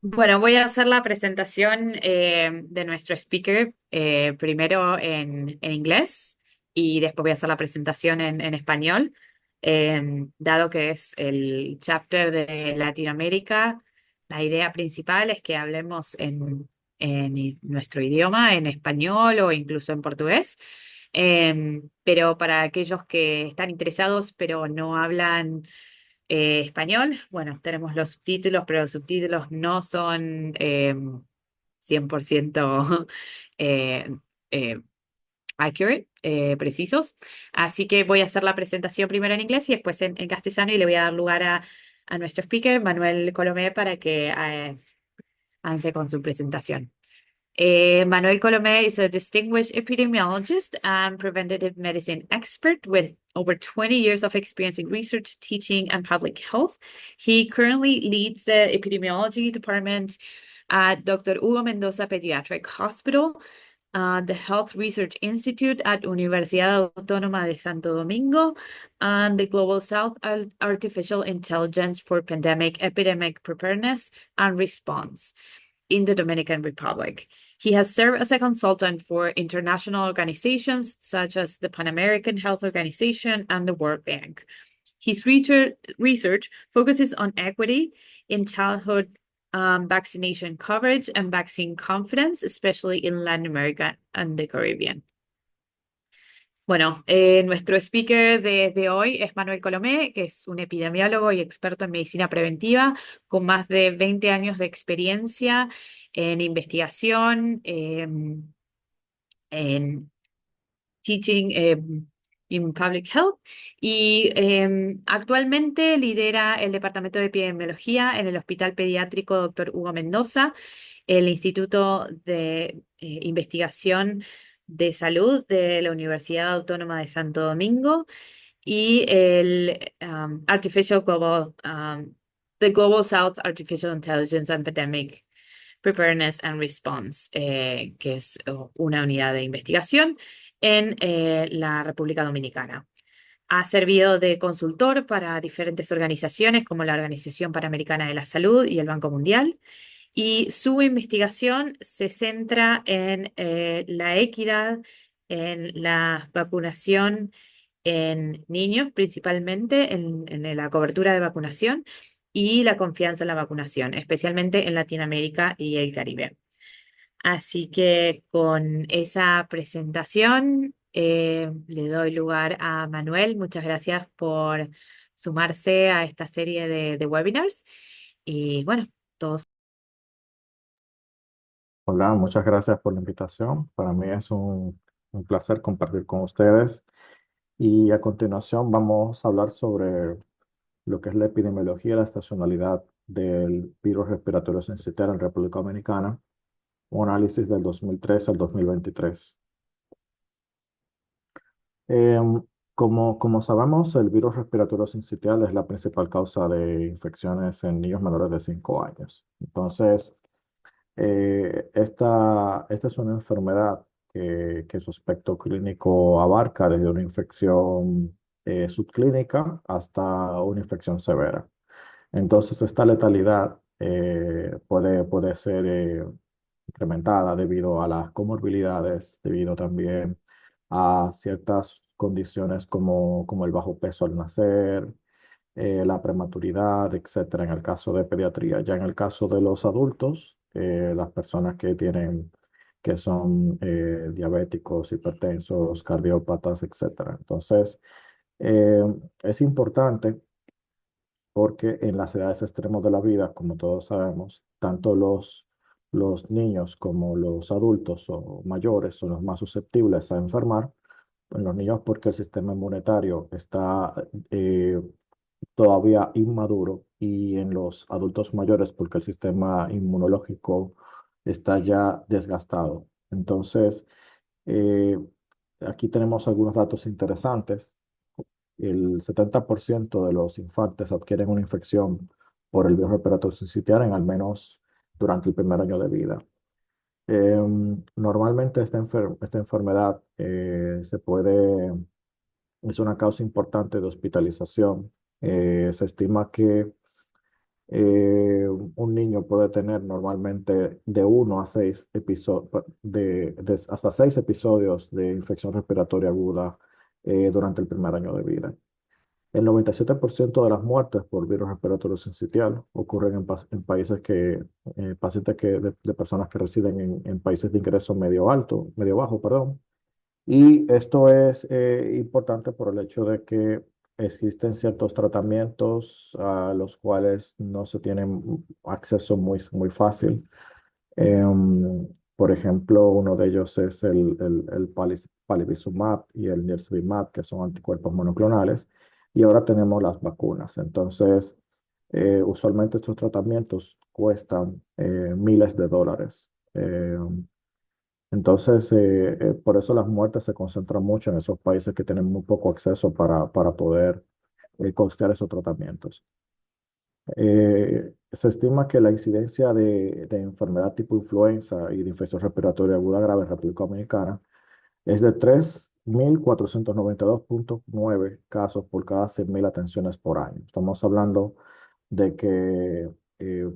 Bueno, voy a hacer la presentación de nuestro speaker primero en inglés y después voy a hacer la presentación en español. Dado que es el chapter de Latinoamérica, la idea principal es que hablemos en nuestro idioma, en español o incluso en portugués. Pero para aquellos que están interesados pero no hablan español, bueno, tenemos los subtítulos, pero los subtítulos no son 100% eh, eh, accurate, precisos. Así que voy a hacer la presentación primero en inglés y después en castellano y le voy a dar lugar a nuestro speaker, Manuel Colomé, para que avance con su presentación. Manuel Colomé is a distinguished epidemiologist and preventative medicine expert with over 20 years of experience in research, teaching, and public health. He currently leads the epidemiology department at Dr. Hugo Mendoza Pediatric Hospital, the Health Research Institute at Universidad Autónoma de Santo Domingo, and the Global South Artificial Intelligence for Pandemic Epidemic Preparedness and Response in the Dominican Republic. He has served as a consultant for international organizations such as the Pan American Health Organization and the World Bank. His research focuses on equity in childhood vaccination coverage and vaccine confidence, especially in Latin America and the Caribbean. Bueno, nuestro speaker de hoy es Manuel Colomé, que es un epidemiólogo y experto en medicina preventiva con más de 20 años de experiencia en investigación, en teaching in public health y actualmente lidera el Departamento de Epidemiología en el Hospital Pediátrico Dr. Hugo Mendoza, el Instituto de Investigación de Salud de la Universidad Autónoma de Santo Domingo y el the Global South Artificial Intelligence and Pandemic Preparedness and Response, que es una unidad de investigación en la República Dominicana. Ha servido de consultor para diferentes organizaciones como la Organización Panamericana de la Salud y el Banco Mundial, y su investigación se centra en la equidad, en la vacunación en niños, principalmente en la cobertura de vacunación y la confianza en la vacunación, especialmente en Latinoamérica y el Caribe. Así que con esa presentación le doy lugar a Manuel. Muchas gracias por sumarse a esta serie de webinars. Y bueno, todos. Hola, muchas gracias por la invitación. Para mí es un placer compartir con ustedes. Y a continuación vamos a hablar sobre lo que es la epidemiología y la estacionalidad del virus respiratorio sincitial en República Dominicana, un análisis del 2003 al 2023. Em, como sabemos, el virus respiratorio sincitial es la principal causa de infecciones en niños menores de 5 años. Entonces, esta es una enfermedad que su aspecto clínico abarca desde una infección subclínica hasta una infección severa. Entonces, esta letalidad puede ser incrementada debido a las comorbilidades, debido también a ciertas condiciones como el bajo peso al nacer, la prematuridad, etcétera, en el caso de pediatría. Ya en el caso de los adultos, las personas que son diabéticos, hipertensos, cardiópatas, etcétera. Entonces, eh, es importante porque en las edades extremas de la vida, como todos sabemos, tanto los niños como los adultos o mayores son los más susceptibles a enfermar. En los niños porque el sistema inmunitario está todavía inmaduro y en los adultos mayores porque el sistema inmunológico está ya desgastado. Entonces, eh, aquí tenemos algunos datos interesantes. El 70% de los infantes adquieren una infección por el virus respiratorio sincitial en al menos durante el primer año de vida. Normalmente esta enfermedad es una causa importante de hospitalización. Se estima que Un niño puede tener normalmente de 1 a 6 episodios, hasta 6 episodios de infección respiratoria aguda durante el primer año de vida. El 97% de las muertes por virus respiratorio sincitial ocurren en países pacientes de personas que residen en países de ingreso medio alto, medio bajo, perdón. Y esto es importante por el hecho de que existen ciertos tratamientos a los cuales no se tiene acceso muy fácil. Por ejemplo, uno de ellos es el palivizumab y el nirsevimab, que son anticuerpos monoclonales, y ahora tenemos las vacunas. Entonces, usualmente estos tratamientos cuestan miles de dólares. Entonces, por eso las muertes se concentran mucho en esos países que tienen muy poco acceso para poder costear esos tratamientos. Se estima que la incidencia de enfermedad tipo influenza y de infección respiratoria aguda grave en República Dominicana es de 3.492,9 casos por cada 100.000 atenciones por año. Estamos hablando de que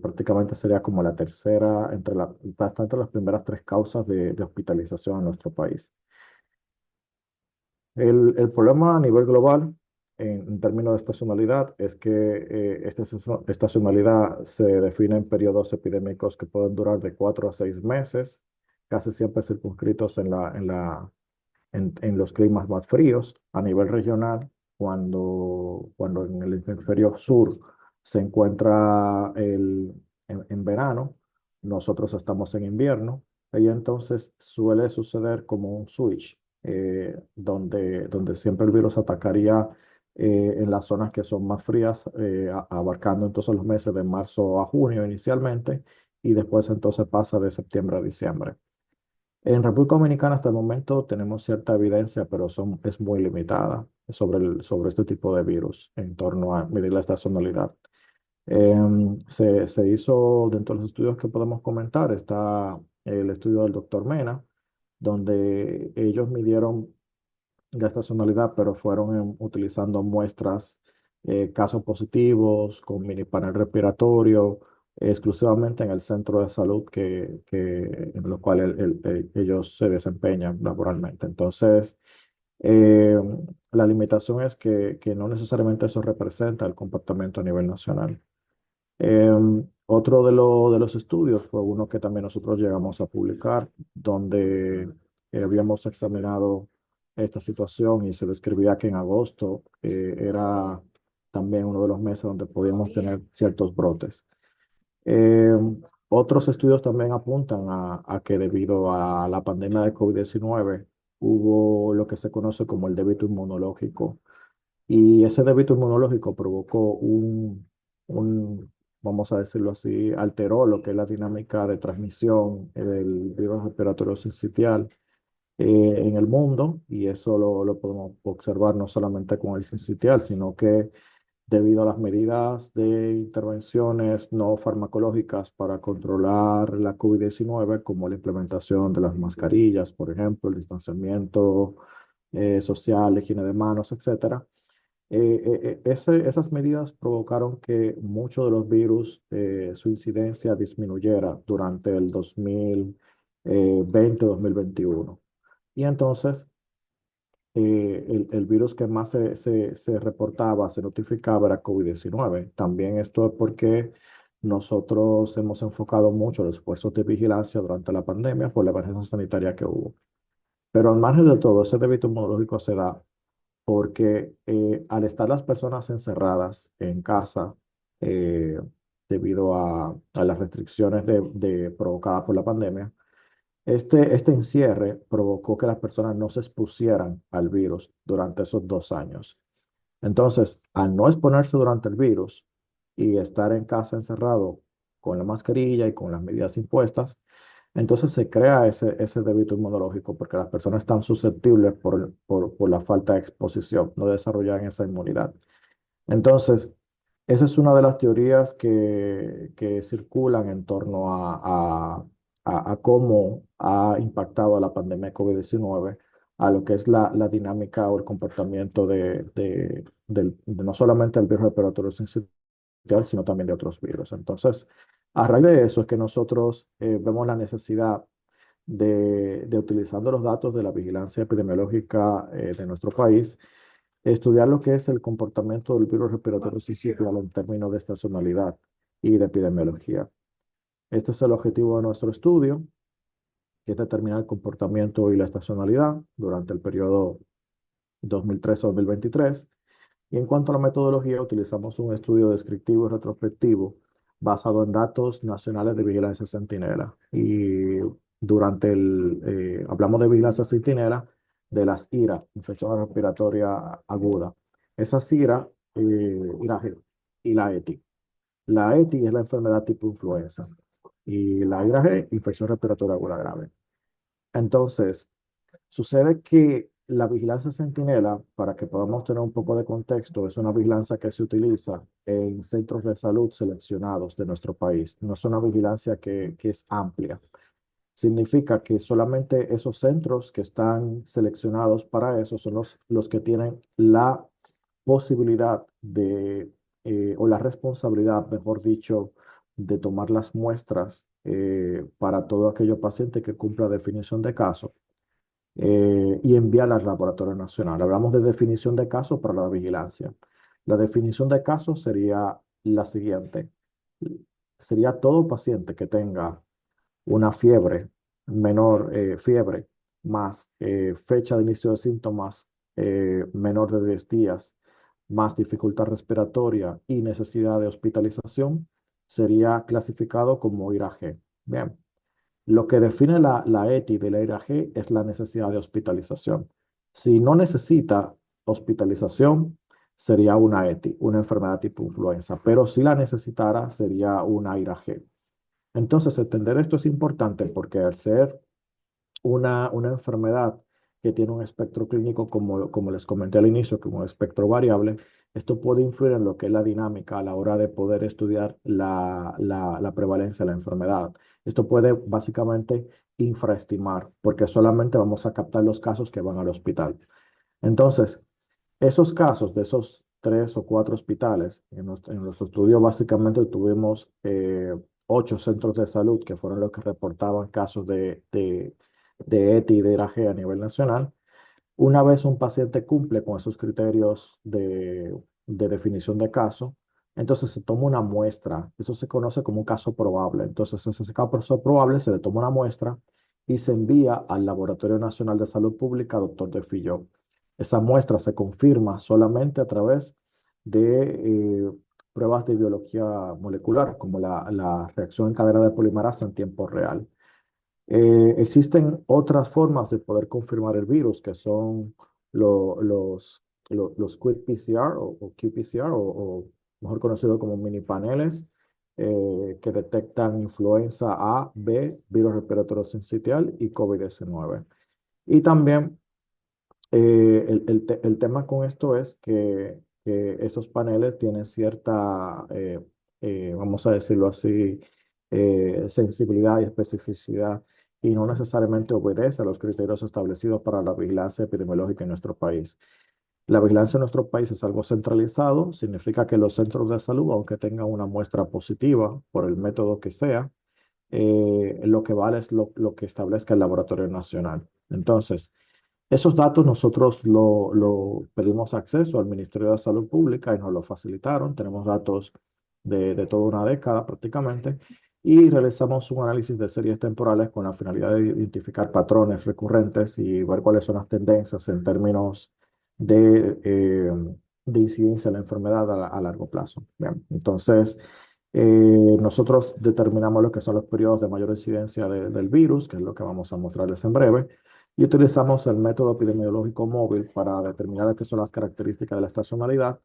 prácticamente sería como la tercera, está entre las primeras tres causas de hospitalización en nuestro país. El problema a nivel global, en términos de estacionalidad, es que esta estacionalidad se define en periodos epidémicos que pueden durar de 4 a 6 meses, casi siempre circunscritos en los climas más fríos. A nivel regional, cuando en el hemisferio sur se encuentra en verano, nosotros estamos en invierno, y entonces suele suceder como un switch, donde siempre el virus atacaría en las zonas que son más frías, abarcando entonces los meses de marzo a junio inicialmente, y después entonces pasa de septiembre a diciembre. En República Dominicana hasta el momento tenemos cierta evidencia, pero es muy limitada sobre este tipo de virus en torno a medir la estacionalidad. Se hizo, dentro de los estudios que podemos comentar, está el estudio del doctor Mena, donde ellos midieron la estacionalidad, pero fueron utilizando muestras, casos positivos, con mini panel respiratorio, exclusivamente en el centro de salud en los cuales ellos se desempeñan laboralmente. Entonces, eh, la limitación es que no necesariamente eso representa el comportamiento a nivel nacional. Otro de los estudios fue uno que también nosotros llegamos a publicar, donde habíamos examinado esta situación y se describía que en agosto era también uno de los meses donde podíamos tener ciertos brotes. Eh, Otros estudios también apuntan a que debido a la pandemia de COVID-19 hubo lo que se conoce como el débito inmunológico, y ese débito inmunológico provocó vamos a decirlo así, alteró lo que es la dinámica de transmisión del virus respiratorio sincitial en el mundo, y eso lo podemos observar no solamente con el sincitial, sino que debido a las medidas de intervenciones no farmacológicas para controlar la COVID-19, como la implementación de las mascarillas, por ejemplo, el distanciamiento social, la higiene de manos, etcétera. Esas medidas provocaron que muchos de los virus, su incidencia disminuyera durante el 2020-2021. Y entonces, el virus que más se reportaba, se notificaba, era COVID-19. También esto es porque nosotros hemos enfocado mucho los esfuerzos de vigilancia durante la pandemia por la emergencia sanitaria que hubo. Pero al margen de todo, ese débito inmunológico se da porque al estar las personas encerradas en casa, eh, debido a las restricciones provocadas por la pandemia, este encierre provocó que las personas no se expusieran al virus durante esos 2 años. Entonces, al no exponerse durante el virus y estar en casa encerrado con la mascarilla y con las medidas impuestas, entonces se crea ese débito inmunológico, porque las personas están susceptibles por la falta de exposición, no desarrollan esa inmunidad. Entonces, esa es una de las teorías que circulan en torno a cómo ha impactado la pandemia de COVID-19 a lo que es la dinámica o el comportamiento de no solamente el virus respiratorio sincitial, sincitial, sino también de otros virus. Entonces, a raíz de eso es que nosotros vemos la necesidad de utilizando los datos de la vigilancia epidemiológica de nuestro país, estudiar lo que es el comportamiento del virus respiratorio sincitial en términos de estacionalidad y de epidemiología. Este es el objetivo de nuestro estudio, que es determinar el comportamiento y la estacionalidad durante el periodo 2013-2023. Y en cuanto a la metodología, utilizamos un estudio descriptivo y retrospectivo basado en datos nacionales de vigilancia centinela. Y hablamos de vigilancia centinela de las IRA, infección respiratoria aguda. Esas IRA, IRAG y la ETI. La ETI es la enfermedad tipo influenza y la IRAG, infección respiratoria aguda grave. Entonces, sucede que la vigilancia centinela, para que podamos tener un poco de contexto, es una vigilancia que se utiliza en centros de salud seleccionados de nuestro país. No es una vigilancia que es amplia. Significa que solamente esos centros que están seleccionados para eso son los que tienen la posibilidad o la responsabilidad, mejor dicho, de tomar las muestras para todo aquello paciente que cumpla definición de caso y enviarla al laboratorio nacional. Hablamos de definición de caso para la vigilancia. La definición de caso sería la siguiente. Sería todo paciente que tenga una fiebre menor, fiebre más fecha de inicio de síntomas menor de 10 días, más dificultad respiratoria y necesidad de hospitalización, sería clasificado como IRAG. Bien. Lo que define la ETI de la IRAG es la necesidad de hospitalización. Si no necesita hospitalización, sería una ETI, una enfermedad tipo influenza, pero si la necesitara, sería una IRAG. Entonces, entender esto es importante porque al ser una enfermedad que tiene un espectro clínico, como les comenté al inicio, como un espectro variable, esto puede influir en lo que es la dinámica a la hora de poder estudiar la prevalencia de la enfermedad. Esto puede básicamente infraestimar, porque solamente vamos a captar los casos que van al hospital. Entonces, esos casos de esos 3 o 4 hospitales, en nuestro estudio básicamente tuvimos 8 centros de salud que fueron los que reportaban casos de ETI y de IRAG a nivel nacional. Una vez un paciente cumple con esos criterios de definición de caso, entonces se toma una muestra. Eso se conoce como un caso probable. Entonces, ese caso probable se le toma una muestra y se envía al Laboratorio Nacional de Salud Pública, doctor de Filló. Esa muestra se confirma solamente a través de pruebas de biología molecular, como la reacción en cadena de polimerasa en tiempo real. Existen otras formas de poder confirmar el virus, que son los Quick PCR o qPCR, o mejor conocido como mini paneles, que detectan influenza A, B, virus respiratorio sincitial y COVID-19. Y también el tema con esto es que estos paneles tienen cierta, vamos a decirlo así, sensibilidad y especificidad y no necesariamente obedece a los criterios establecidos para la vigilancia epidemiológica en nuestro país. La vigilancia en nuestro país es algo centralizado, significa que los centros de salud, aunque tengan una muestra positiva por el método que sea, lo que vale es lo que establezca el Laboratorio Nacional. Entonces, esos datos nosotros lo pedimos acceso al Ministerio de Salud Pública y nos lo facilitaron. Tenemos datos de toda una década prácticamente y realizamos un análisis de series temporales con la finalidad de identificar patrones recurrentes y ver cuáles son las tendencias en términos de incidencia de la enfermedad a largo plazo. Bien, entonces, nosotros determinamos lo que son los periodos de mayor incidencia del virus, que es lo que vamos a mostrarles en breve, y utilizamos el método epidemiológico móvil para determinar qué son las características de la estacionalidad,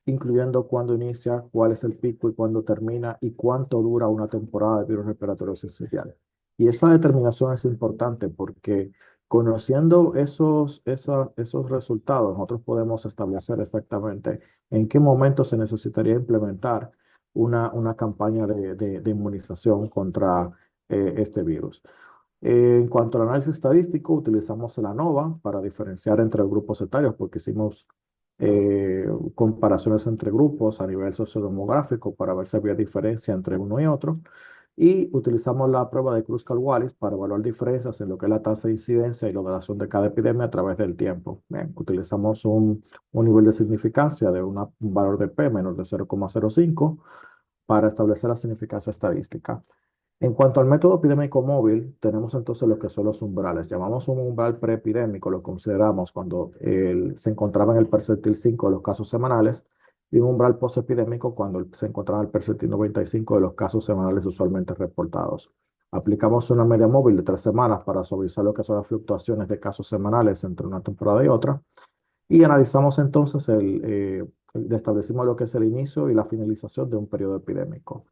incluyendo cuándo inicia, cuál es el pico y cuándo termina y cuánto dura una temporada de virus respiratorio sincitial. Y esa determinación es importante porque conociendo esos resultados, nosotros podemos establecer exactamente en qué momento se necesitaría implementar una campaña de inmunización contra este virus. En cuanto al análisis estadístico, utilizamos el ANOVA para diferenciar entre grupos etarios, porque hicimos comparaciones entre grupos a nivel sociodemográfico para ver si había diferencia entre uno y otro. Y utilizamos la prueba de Kruskal-Wallis para evaluar diferencias en lo que es la tasa de incidencia y la duración de cada epidemia a través del tiempo. Bien, utilizamos un nivel de significancia de un valor de P menor de 0,05 para establecer la significancia estadística. En cuanto al método epidémico móvil, tenemos entonces lo que son los umbrales. Llamamos un umbral preepidémico, lo consideramos cuando se encontraba en el percentil 5 de los casos semanales, y un umbral posepidémico cuando se encontraba en el percentil 95 de los casos semanales usualmente reportados. Aplicamos una media móvil de 3 semanas para suavizar lo que son las fluctuaciones de casos semanales entre una temporada y otra, y analizamos entonces establecimos lo que es el inicio y la finalización de un periodo epidémico.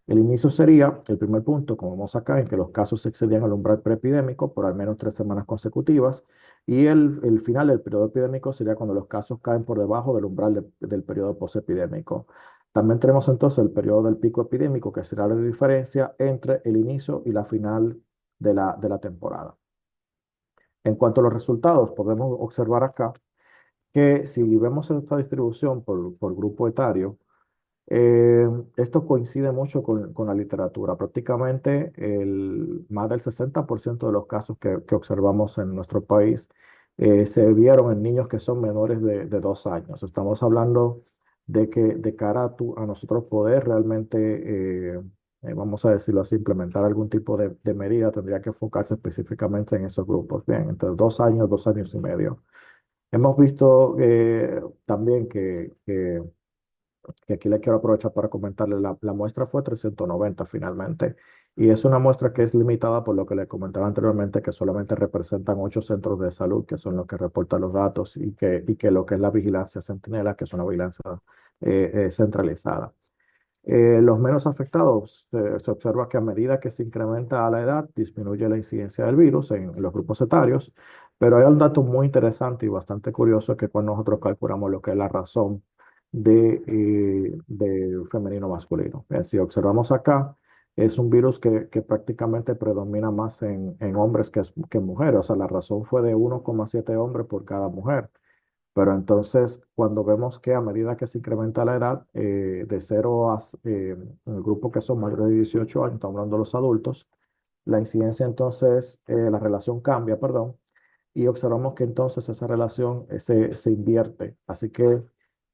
El inicio sería el primer punto, como vemos acá, en que los casos excedían el umbral preepidémico por al menos 3 semanas consecutivas. Y el final del periodo epidémico sería cuando los casos caen por debajo del umbral del periodo posepidémico. También tenemos entonces el periodo del pico epidémico, que será la diferencia entre el inicio y la final de la temporada. En cuanto a los resultados, podemos observar acá que si vemos esta distribución por grupo etario, eh, esto coincide mucho con la literatura. Prácticamente más del 60% de los casos que observamos en nuestro país se vieron en niños que son menores de 2 años. Estamos hablando de que de cara a nosotros poder realmente, vamos a decirlo así, implementar algún tipo de medida, tendría que enfocarse específicamente en esos grupos. Bien, entre 2 años, 2 años y medio. Hemos visto también que aquí le quiero aprovechar para comentarle, la muestra fue 390 finalmente, y es una muestra que es limitada por lo que le comentaba anteriormente, que solamente representan 8 centros de salud, que son los que reportan los datos, y que lo que es la vigilancia centinela, que es una vigilancia centralizada. Los menos afectados, se observa que a medida que se incrementa la edad, disminuye la incidencia del virus en los grupos etarios, pero hay un dato muy interesante y bastante curioso que cuando nosotros calculamos lo que es la razón de femenino masculino. Si observamos acá, es un virus que prácticamente predomina más en hombres que en mujeres, o sea, la razón fue de 1,7 hombres por cada mujer. Pero entonces, cuando vemos que a medida que se incrementa la edad, de 0 en el grupo que son mayores de 18 años, estamos hablando de los adultos, la incidencia entonces, la relación cambia, perdón, y observamos que entonces esa relación se invierte. Así que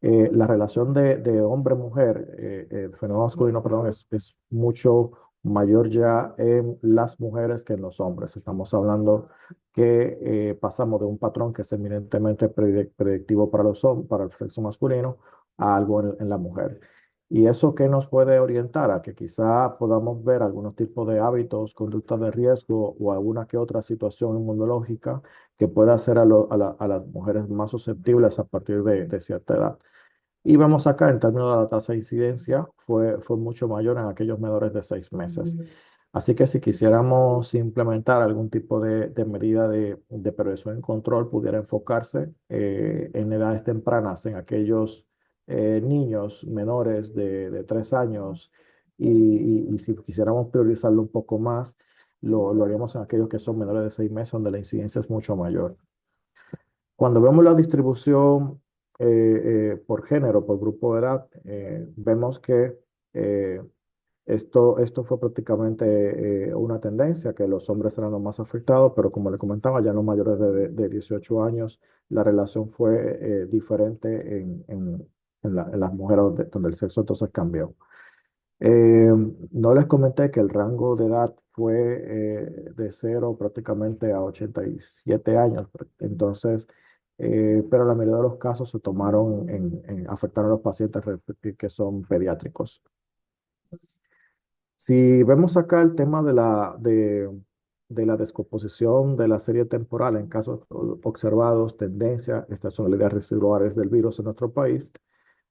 la relación de hombre-mujer, fenómeno masculino, perdón, es mucho mayor ya en las mujeres que en los hombres. Estamos hablando que pasamos de un patrón que es eminentemente predictivo para para el sexo masculino a algo en la mujer. ¿Y eso qué nos puede orientar? A que quizá podamos ver algunos tipos de hábitos, conductas de riesgo o alguna que otra situación inmunológica que pueda hacer a las mujeres más susceptibles a partir de cierta edad. Y vemos acá, en términos de la tasa de incidencia, fue mucho mayor en aquellos menores de 6 meses. Así que si quisiéramos implementar algún tipo de medida de prevención y control, pudiera enfocarse en edades tempranas, en aquellos niños menores de 3 años, y si quisiéramos priorizarlo un poco más, lo haríamos en aquellos que son menores de 6 meses, donde la incidencia es mucho mayor. Cuando vemos la distribución por género, por grupo de edad, vemos que eh, esto fue prácticamente una tendencia, que los hombres eran los más afectados, pero como le comentaba, ya los mayores de 18 años, la relación fue diferente en las mujeres donde el sexo entonces cambió. Eh, no les comenté que el rango de edad fue de 0 prácticamente a 87 años. Entonces, pero la mayoría de los casos se tomaron afectaron a los pacientes que son pediátricos. Si vemos acá el tema de la descomposición de la serie temporal en casos observados, tendencia, estacionalidad residuales del virus en nuestro país,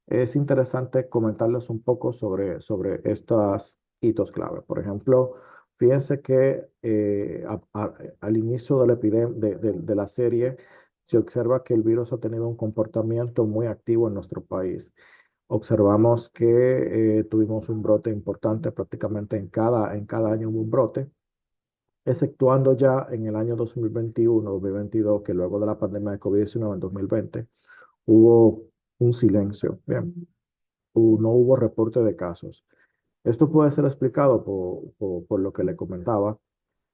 es interesante comentarles un poco sobre estos hitos clave. Por ejemplo, fíjense que al inicio de la de la serie se observa que el virus ha tenido un comportamiento muy activo en nuestro país. Observamos que tuvimos un brote importante, prácticamente en cada año hubo un brote, exceptuando ya en el año 2021, 2022, que luego de la pandemia de COVID-19 en 2020, hubo un silencio. Bien, no hubo reporte de casos. Esto puede ser explicado por lo que le comentaba,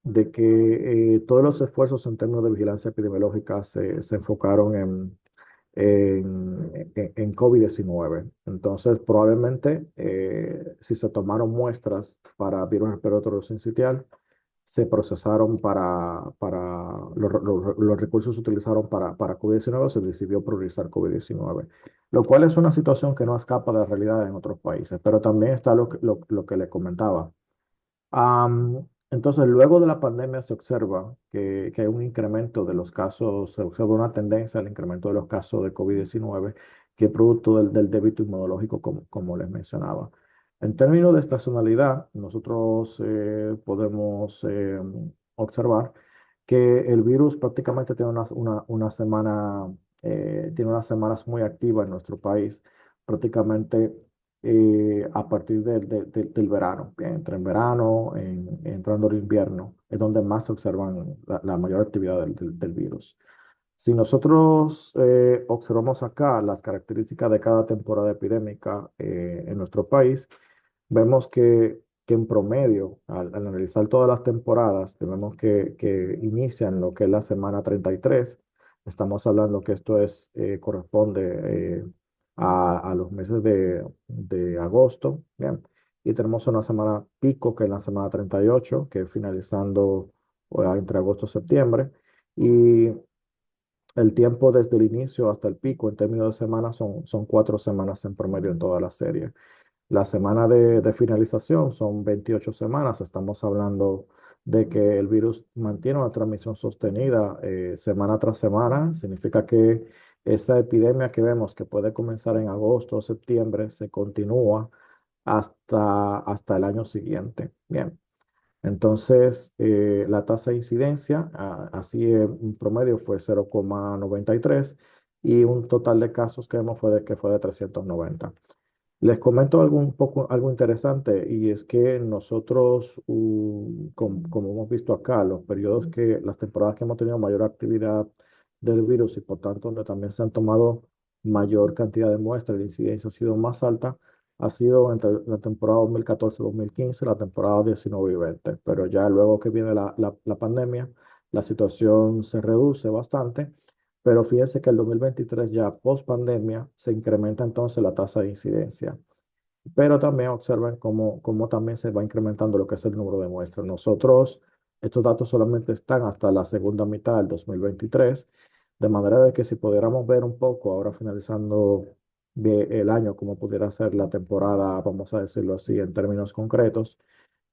de que todos los esfuerzos en términos de vigilancia epidemiológica se enfocaron en COVID-19. Entonces, probablemente, si se tomaron muestras para virus respiratorio sincitial, se procesaron los recursos se utilizaron para COVID-19, se decidió priorizar COVID-19, lo cual es una situación que no escapa de la realidad en otros países, pero también está lo que le comentaba. Entonces, luego de la pandemia se observa que hay un incremento de los casos, se observa una tendencia al incremento de los casos de COVID-19, que es producto del débito inmunológico, como les mencionaba. En términos de estacionalidad, nosotros podemos observar que el virus prácticamente tiene una semana, tiene unas semanas muy activas en nuestro país, prácticamente a partir del verano. Bien, entre en verano, entrando el invierno, es donde más se observan la mayor actividad del virus. Si nosotros observamos acá las características de cada temporada epidémica en nuestro país, vemos que en promedio, al analizar todas las temporadas, vemos que inician lo que es la semana 33. Estamos hablando que esto corresponde a los meses de agosto, ¿bien? Y tenemos una semana pico, que es la semana 38, que es finalizando entre agosto y septiembre. Y el tiempo desde el inicio hasta el pico en términos de semanas son 4 semanas en promedio en toda la serie. La semana de finalización son 28 semanas. Estamos hablando de que el virus mantiene una transmisión sostenida semana tras semana. Significa que esa epidemia que vemos que puede comenzar en agosto o septiembre se continúa hasta el año siguiente. Bien. Entonces, la tasa de incidencia, así en promedio, fue 0,93 y un total de casos que vemos fue de 390. Les comento algo interesante, y es que nosotros, como hemos visto acá, las temporadas que hemos tenido mayor actividad del virus y por tanto donde también se han tomado mayor cantidad de muestras, la incidencia ha sido más alta, ha sido entre la temporada 2014-2015, la temporada 19 y 20. Pero ya luego que viene la pandemia, la situación se reduce bastante. Pero fíjense que el 2023, ya post pandemia, se incrementa entonces la tasa de incidencia. Pero también observen cómo también se va incrementando lo que es el número de muestras. Estos datos solamente están hasta la segunda mitad del 2023, de manera de que si pudiéramos ver un poco, ahora finalizando el año, cómo pudiera ser la temporada, vamos a decirlo así, en términos concretos,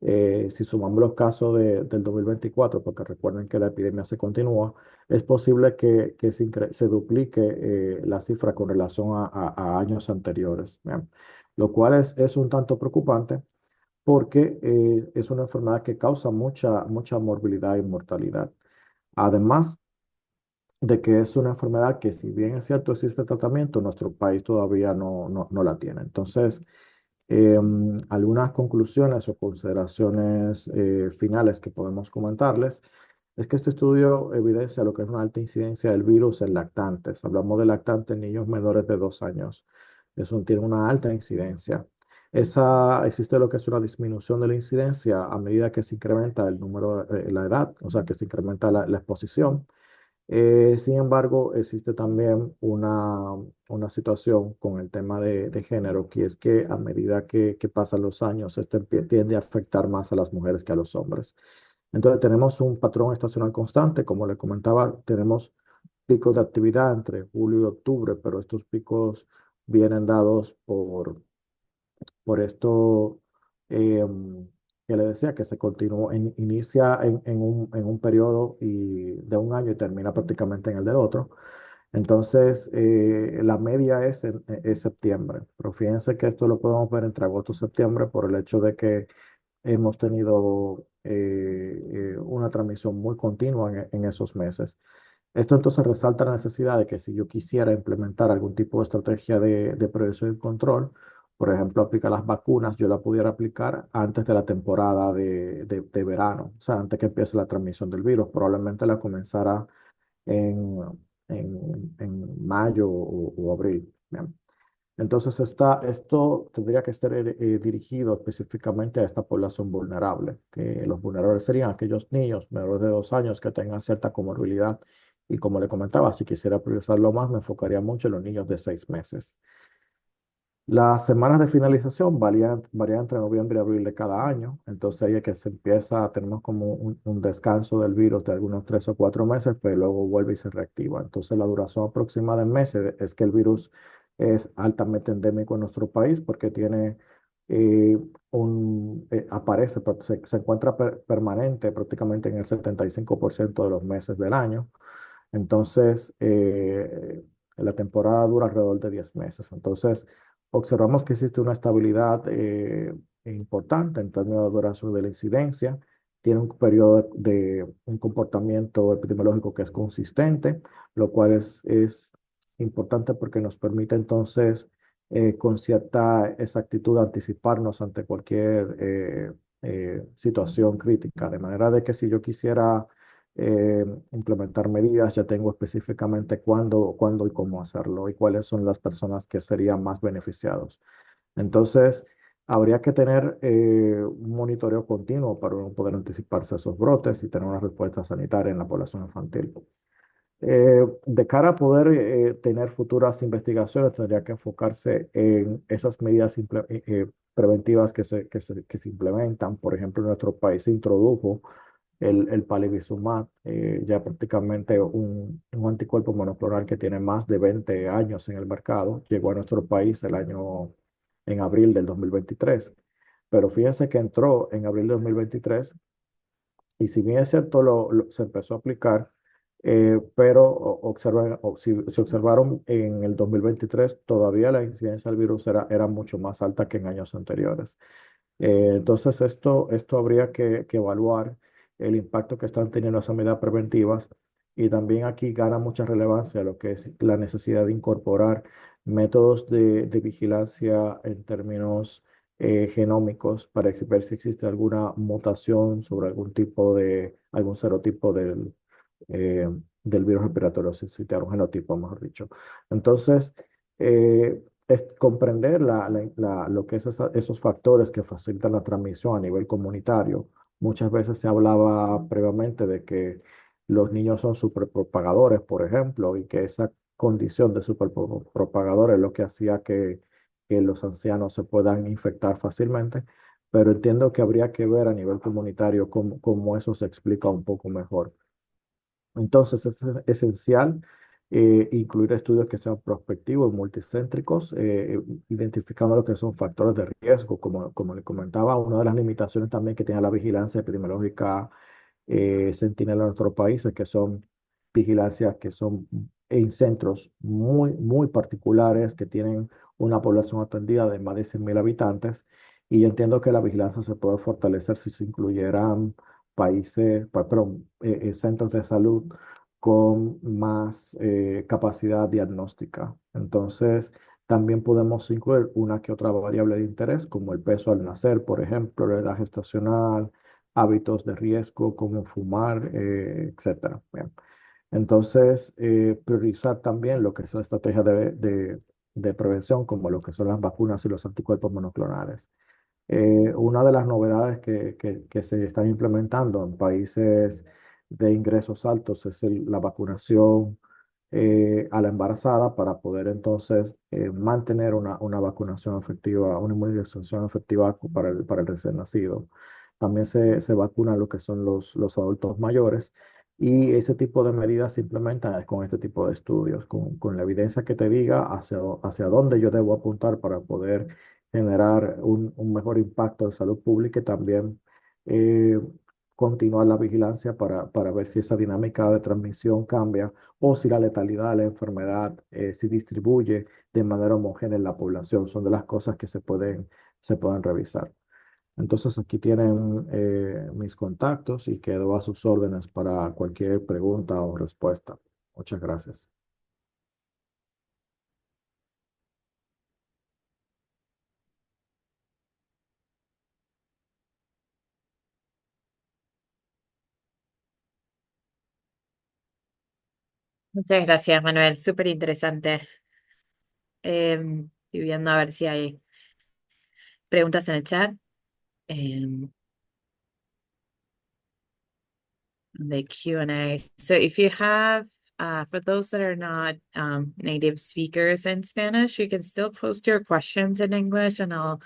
si sumamos los casos del 2024, porque recuerden que la epidemia se continúa, es posible que se duplique la cifra con relación a años anteriores. Bien. Lo cual es un tanto preocupante, porque es una enfermedad que causa mucha morbilidad y mortalidad. Además de que es una enfermedad que, si bien es cierto existe tratamiento, nuestro país todavía no la tiene. Entonces, algunas conclusiones o consideraciones finales que podemos comentarles es que este estudio evidencia lo que es una alta incidencia del virus en lactantes. Hablamos de lactantes en niños menores de 2 años. Eso tiene una alta incidencia. Existe lo que es una disminución de la incidencia a medida que se incrementa el número, la edad, o sea, que se incrementa la exposición. Sin embargo, existe también una situación con el tema de género, que es que a medida que pasan los años, tiende a afectar más a las mujeres que a los hombres. Entonces, tenemos un patrón estacional constante. Como le comentaba, tenemos picos de actividad entre julio y octubre, pero estos picos vienen dados por esto que le decía, que se continúa, inicia en un periodo de un año y termina prácticamente en el del otro. Entonces, la media es septiembre, pero fíjense que esto lo podemos ver entre agosto y septiembre por el hecho de que hemos tenido una transmisión muy continua en esos meses. Esto entonces resalta la necesidad de que, si yo quisiera implementar algún tipo de estrategia de prevención y control, por ejemplo, aplicar las vacunas, yo la pudiera aplicar antes de la temporada de verano, o sea, antes que empiece la transmisión del virus. Probablemente la comenzara en, en mayo o abril. Bien. Entonces, esto tendría que ser dirigido específicamente a esta población vulnerable, que los vulnerables serían aquellos niños menores de 2 años que tengan cierta comorbilidad. Y como le comentaba, si quisiera priorizarlo más, me enfocaría mucho en los niños de 6 meses. Las semanas de finalización varían entre noviembre y abril de cada año, entonces ahí es que se empieza, tenemos como un descanso del virus de algunos 3 o 4 meses, pero luego vuelve y se reactiva. Entonces la duración aproximada en meses es que el virus es altamente endémico en nuestro país porque tiene aparece, se encuentra permanente prácticamente en el 75% de los meses del año. Entonces, la temporada dura alrededor de 10 meses. Entonces, observamos que existe una estabilidad importante en términos de duración de la incidencia. Tiene un periodo de un comportamiento epidemiológico que es consistente, lo cual es importante porque nos permite entonces con cierta exactitud anticiparnos ante cualquier situación crítica. De manera de que si yo quisiera eh, implementar medidas, ya tengo específicamente cuándo y cómo hacerlo y cuáles son las personas que serían más beneficiados. Entonces, habría que tener un monitoreo continuo para uno poder anticiparse a esos brotes y tener una respuesta sanitaria en la población infantil. De cara a poder tener futuras investigaciones, tendría que enfocarse en esas medidas preventivas que se implementan. Por ejemplo, en nuestro país se introdujo el palivizumab, ya prácticamente un anticuerpo monoclonal que tiene más de 20 años en el mercado. Llegó a nuestro país en abril del 2023. Pero fíjense que entró en abril de 2023 y si bien es cierto, se empezó a aplicar, pero se observaron en el 2023, todavía la incidencia del virus era mucho más alta que en años anteriores. Entonces, esto habría que evaluar el impacto que están teniendo esas medidas preventivas y también aquí gana mucha relevancia lo que es la necesidad de incorporar métodos de vigilancia en términos genómicos para ver si existe alguna mutación sobre algún serotipo eh, del virus respiratorio, si existe algún genotipo, mejor dicho. Entonces, es comprender lo que es esos factores que facilitan la transmisión a nivel comunitario. Muchas veces se hablaba previamente de que los niños son superpropagadores, por ejemplo, y que esa condición de superpropagador es lo que hacía que los ancianos se puedan infectar fácilmente, pero entiendo que habría que ver a nivel comunitario cómo eso se explica un poco mejor. Entonces es esencial incluir estudios que sean prospectivos, multicéntricos, identificando lo que son factores de riesgo. Como le comentaba, una de las limitaciones también que tiene la vigilancia epidemiológica sentinela en nuestro país es que son vigilancias que son en centros muy, muy particulares que tienen una población atendida de más de 100.000 habitantes. Y yo entiendo que la vigilancia se puede fortalecer si se incluyeran centros de salud con más capacidad diagnóstica. Entonces, también podemos incluir una que otra variable de interés, como el peso al nacer, por ejemplo, la edad gestacional, hábitos de riesgo como fumar, etcétera. Bien. Entonces, priorizar también lo que son estrategias de prevención, como lo que son las vacunas y los anticuerpos monoclonales. Una de las novedades que se están implementando en países de ingresos altos es la vacunación a la embarazada para poder entonces mantener una vacunación efectiva, una inmunización efectiva para el recién nacido. También se vacuna lo que son los adultos mayores y ese tipo de medidas se implementan con este tipo de estudios, con la evidencia que te diga hacia dónde yo debo apuntar para poder generar un mejor impacto de salud pública y también eh, continuar la vigilancia para ver si esa dinámica de transmisión cambia o si la letalidad de la enfermedad se distribuye de manera homogénea en la población. Son de las cosas que se pueden revisar. Entonces aquí tienen mis contactos y quedo a sus órdenes para cualquier pregunta o respuesta. Muchas gracias. Muchas gracias, Manuel. Súper interesante. Estoy viendo a ver si hay preguntas en el chat. Em, the Q&A. So if you have, for those that are not native speakers in Spanish, you can still post your questions in English and I'll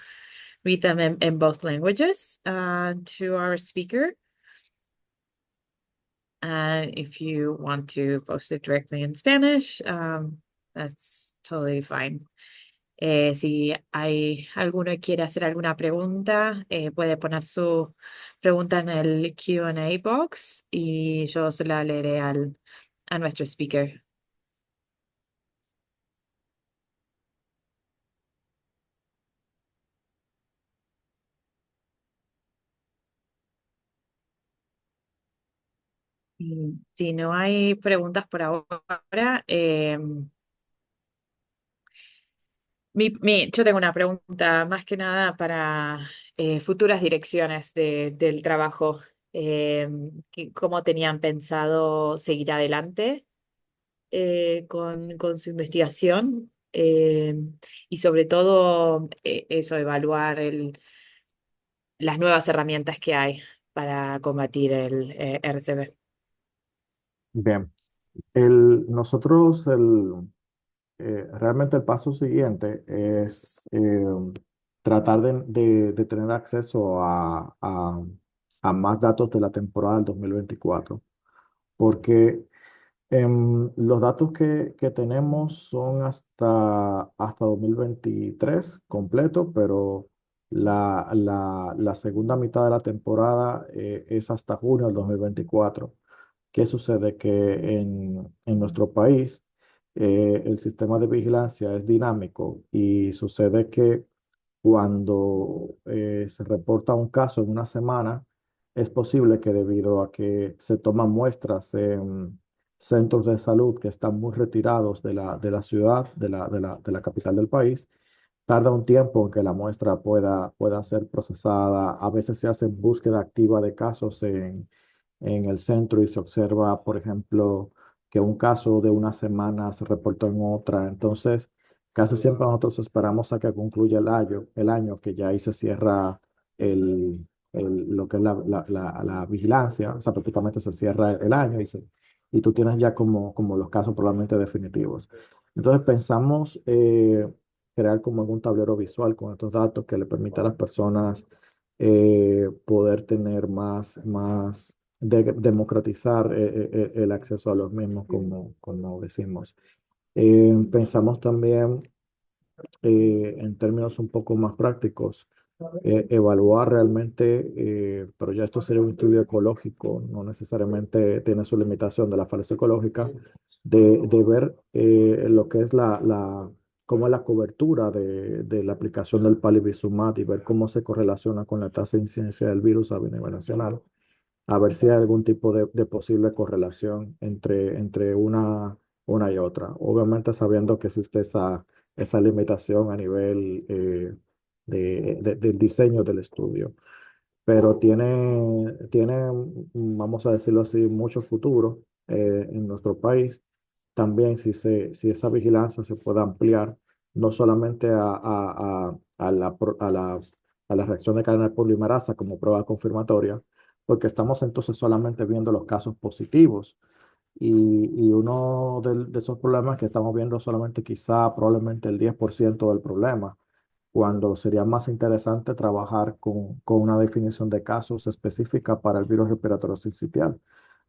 read them in both languages to our speaker. If you want to post it directly in Spanish, that's totally fine. Si hay alguno que quiere hacer alguna pregunta, puede poner su pregunta en el Q&A box y yo se la leeré a nuestro speaker. Y si no hay preguntas por ahora, yo tengo una pregunta más que nada para futuras direcciones del trabajo. ¿Cómo tenían pensado seguir adelante con su investigación? Y sobre todo eso, evaluar las nuevas herramientas que hay para combatir el RCB. Bien, realmente el paso siguiente es tratar de tener acceso a más datos de la temporada del 2024, porque los datos que tenemos son hasta 2023 completo, pero la segunda mitad de la temporada es hasta junio del 2024. ¿Qué sucede? Que en nuestro país el sistema de vigilancia es dinámico y sucede que cuando se reporta un caso en una semana, es posible que debido a que se toman muestras en centros de salud que están muy retirados de la ciudad, de la capital del país, tarda un tiempo en que la muestra pueda ser procesada. A veces se hace búsqueda activa de casos en el centro y se observa, por ejemplo, que un caso de una semana se reportó en otra. Entonces, casi siempre nosotros esperamos a que concluya el año, que ya ahí se cierra el, lo que es la vigilancia, o sea, prácticamente se cierra el año y tú tienes ya como los casos probablemente definitivos. Entonces pensamos crear como algún tablero visual con estos datos que le permita a las personas poder tener democratizar el acceso a los mismos, como decimos. Pensamos también en términos un poco más prácticos, evaluar realmente, pero ya esto sería un estudio ecológico, no necesariamente tiene su limitación de la falacia ecológica, de ver lo que es cómo es la cobertura de la aplicación del palivizumab y ver cómo se correlaciona con la tasa de incidencia del virus a nivel nacional, a ver si hay algún tipo de posible correlación entre una y otra. Obviamente sabiendo que existe esa limitación a nivel del diseño del estudio, pero vamos a decirlo así, mucho futuro en nuestro país. También si esa vigilancia se puede ampliar, no solamente a la reacción de cadena de polimerasa como prueba confirmatoria, porque estamos entonces solamente viendo los casos positivos. Y uno de esos problemas que estamos viendo solamente quizá probablemente el 10% del problema, cuando sería más interesante trabajar con una definición de casos específica para el virus respiratorio sincitial,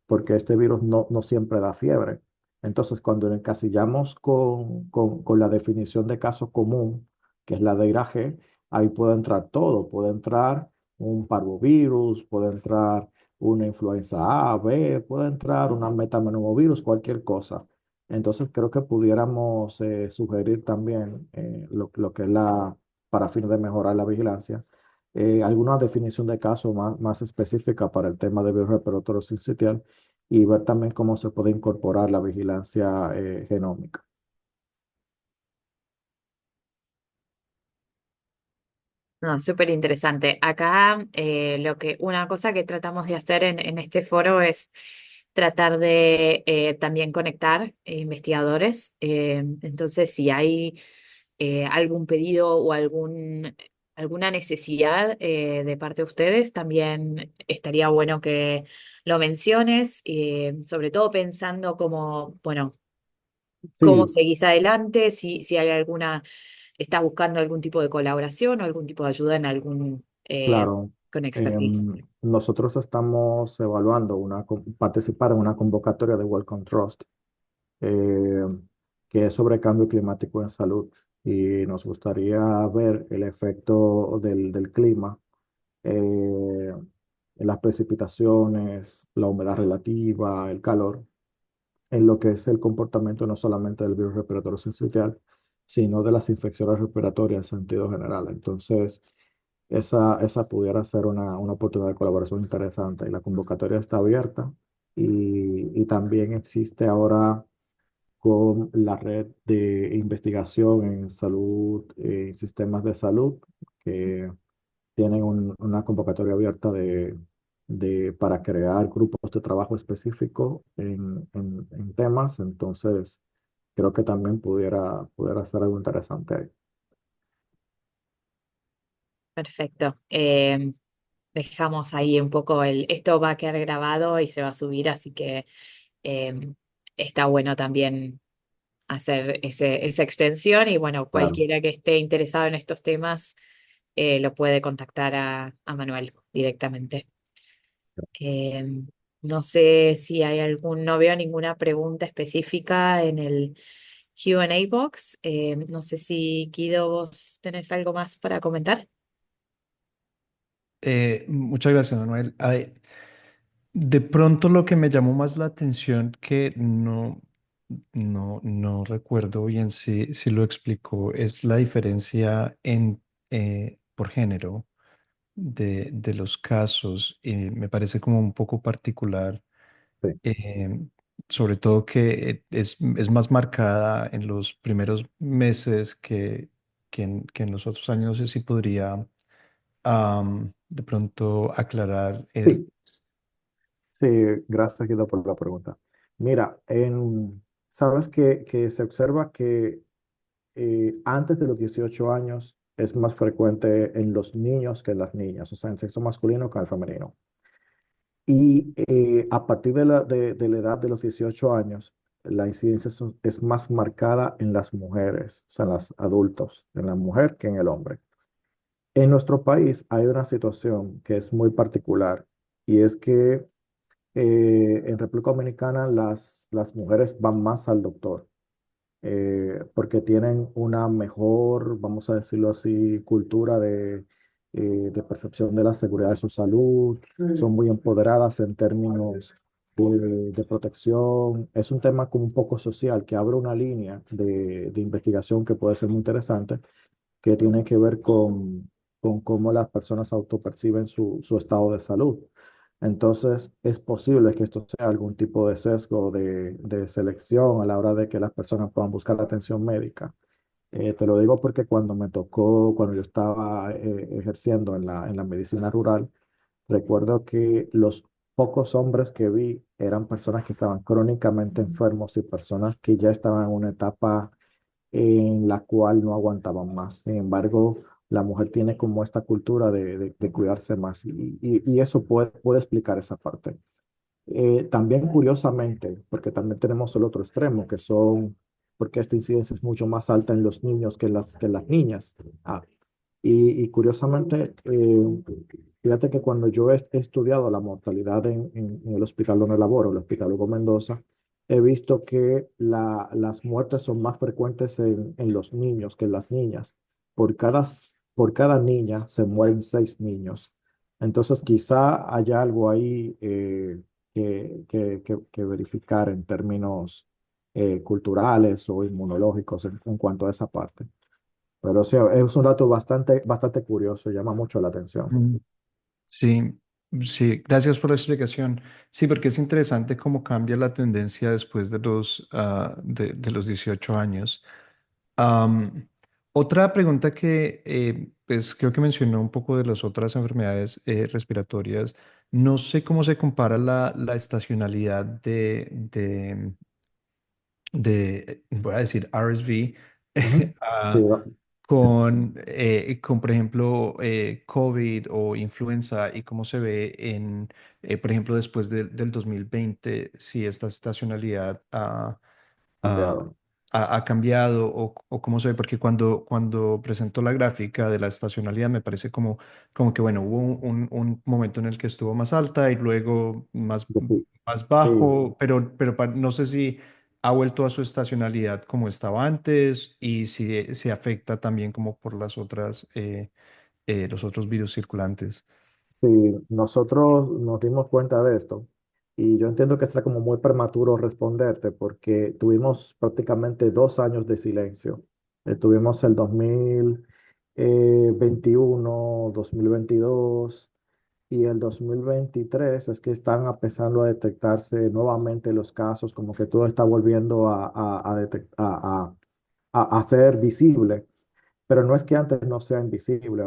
porque este virus no siempre da fiebre. Entonces, cuando lo encasillamos con la definición de caso común, que es la de IRAG, ahí puede entrar todo, puede entrar un parvovirus, puede entrar una influenza A, B, puede entrar una metamenomovirus, cualquier cosa. Entonces, creo que pudiéramos sugerir también lo que es para fines de mejorar la vigilancia, alguna definición de caso más específica para el tema de virus respiratorio sincitial y ver también cómo se puede incorporar la vigilancia genómica. No, súper interesante. Acá una cosa que tratamos de hacer en este foro es tratar de también conectar investigadores. Entonces, si hay algún pedido o alguna necesidad de parte de ustedes, también estaría bueno que lo menciones, sobre todo pensando como, bueno, cómo Sí, seguís adelante, si hay estás buscando algún tipo de colaboración o algún tipo de ayuda en claro. con expertise. Nosotros estamos evaluando participar en una convocatoria de Wellcome Trust, eh, que es sobre cambio climático en salud. Y nos gustaría ver el efecto del clima, eh, en las precipitaciones, la humedad relativa, el calor, en lo que es el comportamiento no solamente del virus respiratorio syncytial, sino de las infecciones respiratorias en sentido general. Entonces, esa pudiera ser una oportunidad de colaboración interesante. Y la convocatoria está abierta y también existe ahora con la red de investigación en salud, sistemas de salud, que tienen una convocatoria abierta para crear grupos de trabajo específicos en temas. Entonces, creo que también pudiera ser algo interesante ahí. Perfecto. Dejamos ahí un poco esto va a quedar grabado y se va a subir, así que eh, está bueno también hacer esa extensión y bueno, Claro. cualquiera que esté interesado en estos temas lo puede contactar a Manuel directamente. Eh, no sé si hay no veo ninguna pregunta específica en el Q&A box. No sé si Guido, vos tenés algo más para comentar. Muchas gracias, Manuel. De pronto lo que me llamó más la atención, que no recuerdo bien si lo explicó, es la diferencia por género de los casos. Y me parece como un poco particular, Sí. eh, sobre todo que es más marcada en los primeros meses que en los otros años. No sé si podría de pronto aclarar. Sí, sí, gracias, Guido, por la pregunta. Mira, sabes que se observa que antes de los 18 años es más frecuente en los niños que en las niñas, o sea, en sexo masculino que en el femenino. Y a partir de la edad de los 18 años, la incidencia es más marcada en las mujeres, o sea, en los adultos, en la mujer que en el hombre. En nuestro país hay una situación que es muy particular y es que en República Dominicana las mujeres van más al doctor, porque tienen una mejor, vamos a decirlo así, cultura de percepción de la seguridad de su salud, son muy empoderadas en términos de protección. Es un tema como un poco social que abre una línea de investigación que puede ser muy interesante, que tiene que ver con cómo las personas autoperciben su estado de salud. Entonces, es posible que esto sea algún tipo de sesgo de selección a la hora de que las personas puedan buscar atención médica. Te lo digo porque cuando yo estaba ejerciendo en la medicina rural, recuerdo que los pocos hombres que vi eran personas que estaban crónicamente enfermos y personas que ya estaban en una etapa en la cual no aguantaban más. Sin embargo, la mujer tiene como esta cultura de cuidarse más y eso puede explicar esa parte. También curiosamente, porque también tenemos el otro extremo, porque esta incidencia es mucho más alta en los niños que en las niñas. Ah, y curiosamente, fíjate que cuando yo he estudiado la mortalidad en el hospital donde laboro, el Hospital Hugo Mendoza, he visto que las muertes son más frecuentes en los niños que en las niñas. Por cada niña se mueren 6 niños. Entonces, quizá haya algo ahí que verificar en términos culturales o inmunológicos en cuanto a esa parte. Pero sí, es un dato bastante curioso, llama mucho la atención. Mm, Sí, sí, gracias por la explicación. Sí, porque es interesante cómo cambia la tendencia después de los 18 años. Am, Otra pregunta que pues creo que mencionó un poco de las otras enfermedades respiratorias. No sé cómo se compara la estacionalidad voy a decir RSV, Ujú. Sí, ah, con, por ejemplo, COVID o influenza y cómo se ve por ejemplo, después del 2020, si esta estacionalidad ha, cambiado. ha cambiado o cómo se ve, porque cuando presentó la gráfica de la estacionalidad me parece como que, bueno, hubo un momento en el que estuvo más alta y luego Sí, más sí, bajo, pero no sé si ha vuelto a su estacionalidad como estaba antes y si se afecta también como por los otros virus circulantes. sí, nosotros nos dimos cuenta de esto y yo entiendo que será como muy prematuro responderte porque tuvimos prácticamente 2 años de silencio. Tuvimos el 2021, 2022 y el 2023 es que están empezando a detectarse nuevamente los casos, como que todo está volviendo a ser visible. Pero no es que antes no sea invisible,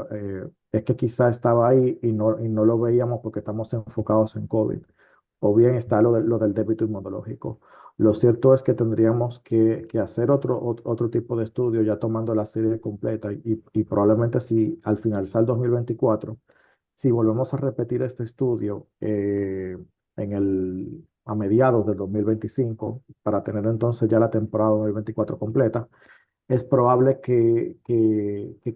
es que quizá estaba ahí y no lo veíamos porque estamos enfocados en COVID. O bien está lo del débito inmunológico. Lo cierto es que tendríamos que hacer otro tipo de estudio ya tomando la serie completa y probablemente si al finalizar el 2024 si volvemos a repetir este estudio a mediados del 2025 para tener entonces ya la temporada 2024 completa, es probable que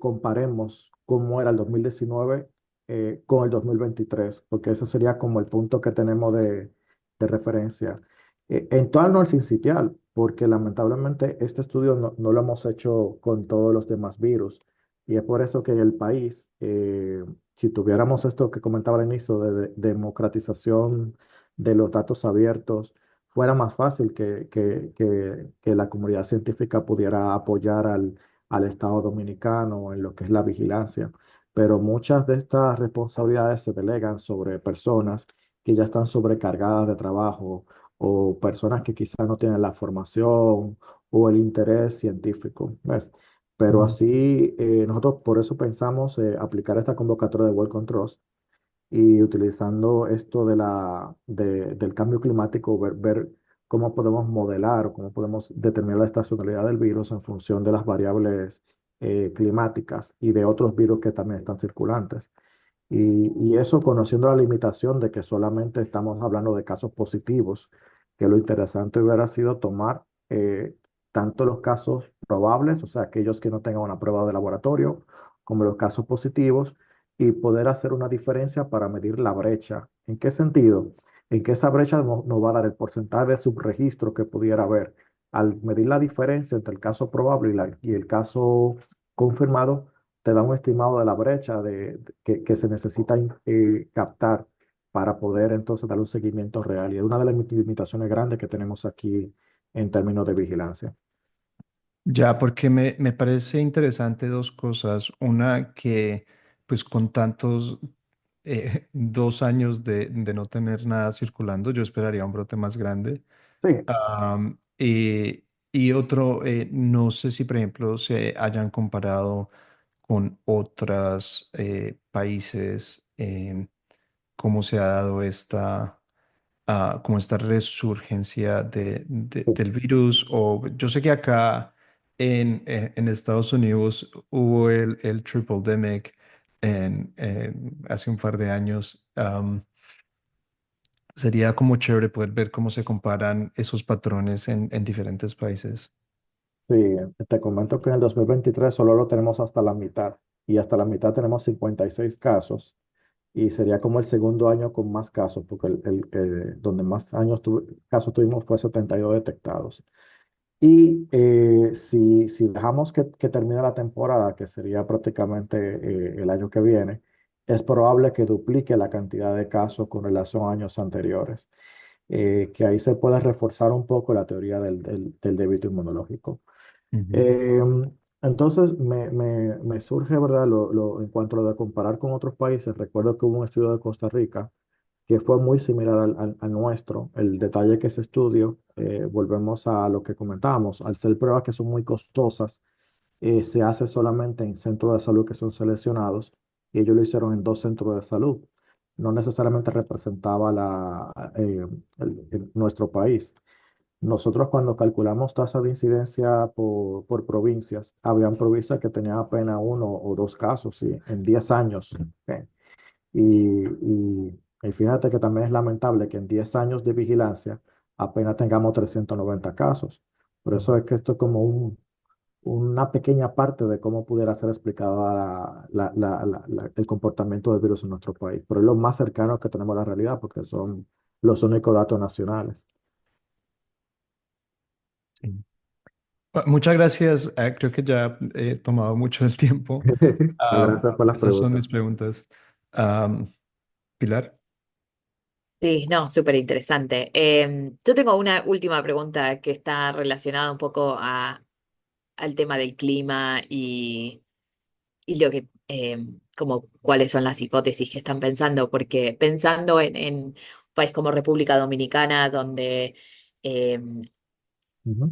comparemos cómo era el 2019 con el 2023, porque ese sería como el punto que tenemos de referencia. En torno al sincitial, porque lamentablemente este estudio no lo hemos hecho con todos los demás virus, y es por eso que en el país, si tuviéramos esto que comentaba al inicio de democratización de los datos abiertos, fuera más fácil que la comunidad científica pudiera apoyar al Estado dominicano en lo que es la vigilancia. Pero muchas de estas responsabilidades se delegan sobre personas que ya están sobrecargadas de trabajo o personas que quizás no tienen la formación o el interés científico, ¿ves? Pero Mm. así, nosotros por eso pensamos aplicar esta convocatoria de Well Trust y utilizando esto del cambio climático, ver cómo podemos modelar o cómo podemos determinar la estacionalidad del virus en función de las variables climáticas y de otros virus que también están circulantes. Y eso conociendo la limitación de que solamente estamos hablando de casos positivos, que lo interesante hubiera sido tomar tanto los casos probables, o sea, aquellos que no tengan una prueba de laboratorio, como los casos positivos, y poder hacer una diferencia para medir la brecha. ¿En qué sentido? En que esa brecha nos va a dar el porcentaje de subregistro que pudiera haber. Al medir la diferencia entre el caso probable y el caso confirmado, te da un estimado de la brecha que se necesita captar para poder entonces dar un seguimiento real. Y es una de las limitaciones grandes que tenemos aquí en términos de vigilancia. Ya, porque me parece interesante dos cosas. Una que, pues con tantos 2 años de no tener nada circulando, yo esperaría un brote más grande. Sí, Am, y otro, no sé si, por ejemplo, se hayan comparado con otros países, cómo se ha dado como esta resurgencia sí, del virus. O yo sé que acá en Estados Unidos hubo el triple demic hace un par de años. Sería como chévere poder ver cómo se comparan esos patrones en diferentes países. sí. Te comento que en el 2023 solo lo tenemos hasta la mitad y hasta la mitad tenemos 56 casos y sería como el segundo año con más casos porque donde más casos tuvimos fue 72 detectados. Y si dejamos que termine la temporada, que sería prácticamente el año que viene, es probable que duplique la cantidad de casos con relación a años anteriores, que ahí se puede reforzar un poco la teoría del débito inmunológico. Ujú. Eh, entonces, me surge, ¿verdad? En cuanto a lo de comparar con otros países, recuerdo que hubo un estudio de Costa Rica que fue muy similar al nuestro. El detalle que ese estudio, volvemos a lo que comentábamos, al ser pruebas que son muy costosas, se hace solamente en centros de salud que son seleccionados y ellos lo hicieron en 2 centros de salud. no necesariamente representaba nuestro país. Nosotros cuando calculamos tasa de incidencia por provincias, habían provincias que tenían apenas uno o dos casos, ¿sí? En 10 años. ¿Ok? Y fíjate que también es lamentable que en 10 años de vigilancia apenas tengamos 390 casos. Por eso es que esto es como una pequeña parte de cómo pudiera ser explicada el comportamiento del virus en nuestro país. Pero es lo más cercano que tenemos a la realidad porque son los únicos datos nacionales. Sí. Muchas gracias. Creo que ya he tomado mucho del tiempo. No, gracias por las Esas son preguntas. mis preguntas. Am, Pilar. Sí, no, súper interesante. Yo tengo una última pregunta que está relacionada un poco al tema del clima y lo que, como cuáles son las hipótesis que están pensando, porque pensando en un país como República Dominicana, donde em, Ujú,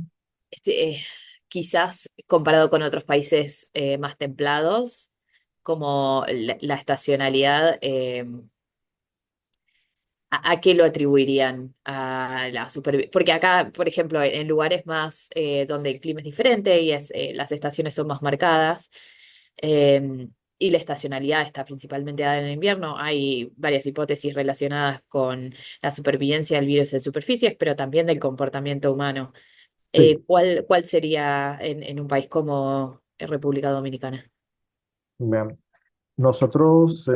este, quizás comparado con otros países más templados, como la estacionalidad. ¿A qué lo atribuirían? A la supervivencia. Porque acá, por ejemplo, en lugares más donde el clima es diferente y las estaciones son más marcadas, eh, y la estacionalidad está principalmente dada en el invierno, hay varias hipótesis relacionadas con la supervivencia del virus en superficies, pero también del comportamiento humano. sí, ¿Cuál sería en un país como República Dominicana? bien. Nosotros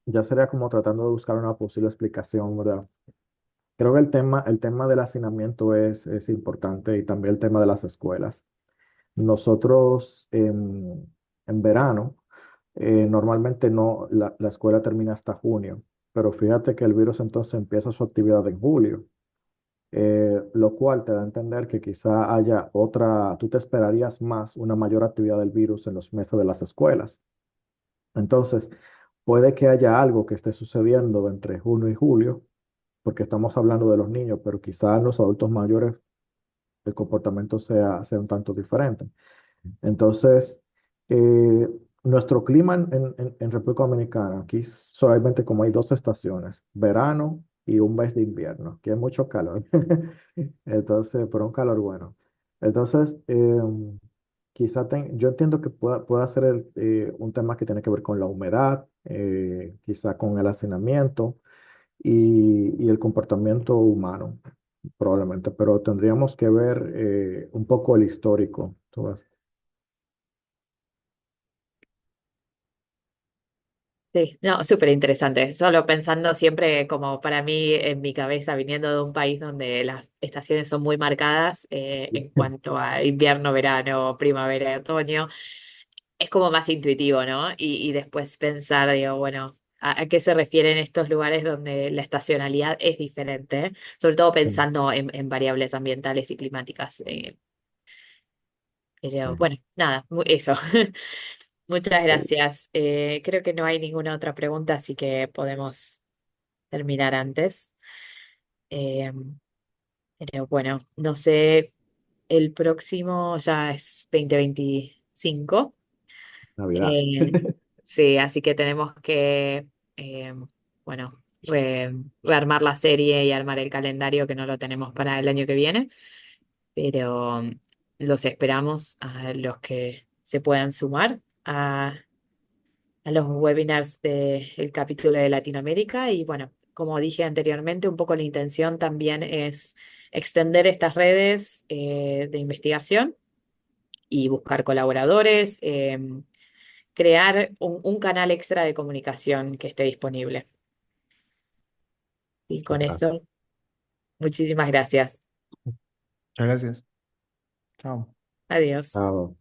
ya sería como tratando de buscar una posible explicación, ¿verdad? Creo que el tema del hacinamiento es importante y también el tema de las escuelas. Nosotros en verano, normalmente no, la escuela termina hasta junio, pero fíjate que el virus entonces empieza su actividad en julio, lo cual te da a entender que quizá haya tú te esperarías más una mayor actividad del virus en los meses de las escuelas. Entonces, puede que haya algo que esté sucediendo entre junio y julio, porque estamos hablando de los niños, pero quizá en los adultos mayores el comportamiento sea un tanto diferente. Entonces, eh, nuestro clima en República Dominicana, aquí solamente como hay dos estaciones, verano y un mes de invierno, que hay mucho calor. Entonces, pero un calor bueno. Entonces, yo entiendo que pueda ser un tema que tiene que ver con la humedad, quizá con el hacinamiento y el comportamiento humano, probablemente, pero tendríamos que ver un poco el histórico. ¿Tú ves? Sí, no, súper interesante. Solo pensando siempre como para mí en mi cabeza, viniendo de un país donde las estaciones son muy marcadas en cuanto a invierno, verano, primavera, otoño, es como más intuitivo, ¿no? Y después pensar, digo, bueno, ¿a qué se refieren estos lugares donde la estacionalidad es diferente? Sobre todo Sí, pensando en variables ambientales y climáticas. sí. Pero bueno, nada, eso. Muchas Oh, gracias. Creo que no hay ninguna otra pregunta, así que podemos terminar antes. Eh, pero bueno, no sé, el próximo ya es 2025. Navidad. Eh, sí, así que tenemos que, bueno, rearmar la serie y armar el calendario que no lo tenemos para el año que viene, pero los esperamos a los que se puedan sumar a los webinars del capítulo de Latinoamérica. Y bueno, como dije anteriormente, un poco la intención también es extender estas redes de investigación y buscar colaboradores, crear un canal extra de comunicación que esté disponible. Y Muchas con gracias. eso, muchísimas gracias. Muchas gracias. Chao. Adiós. Chao.